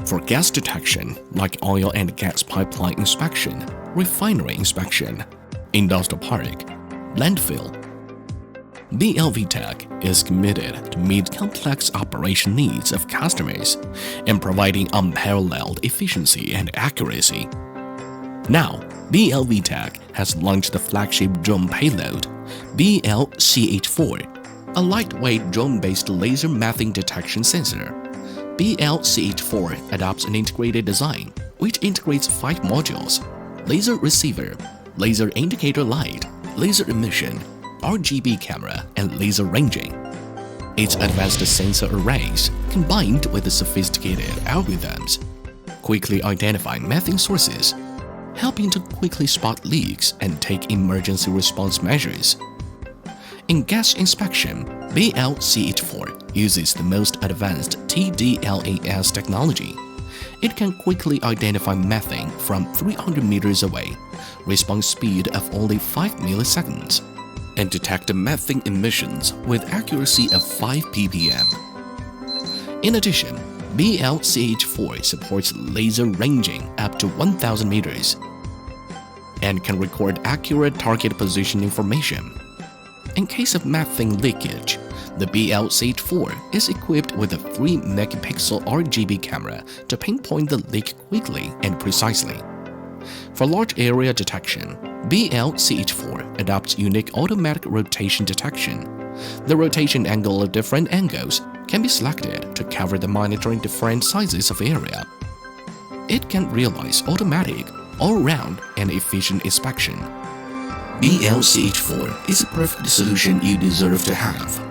for gas detection like oil and gas pipeline inspection, refinery inspection, industrial park, landfill. BLV Tech is committed to meet complex operation needs of customers and providing unparalleled efficiency and accuracy. Now, BLV Tech has launched the flagship drone payload, BL-CH4, a lightweight drone-based laser methane detection sensor. BL-CH4 adopts an integrated design, which integrates 5 modules: laser receiver, laser indicator light, laser emission, RGB camera, and laser ranging. Its advanced sensor arrays, combined with the sophisticated algorithms, quickly identify methane sources, helping to quickly spot leaks and take emergency response measures. In gas inspection, BL-CH4 uses the most advanced TDLAS technology. It can quickly identify methane from 300 meters away, response speed of only 5 milliseconds, and detect methane emissions with accuracy of 5 ppm. In addition, BL-CH4 supports laser ranging up to 1,000 meters and can record accurate target position information. In case of methane leakage, the BL-CH4 is equipped with a 3-megapixel RGB camera to pinpoint the leak quickly and precisely. For large area detection, BL-CH4 adopts unique automatic rotation detection. The rotation angle of different angles can be selected to cover the monitoring different sizes of area. It can realize automatic, all-round, and efficient inspection. BL-CH4 is a perfect solution you deserve to have.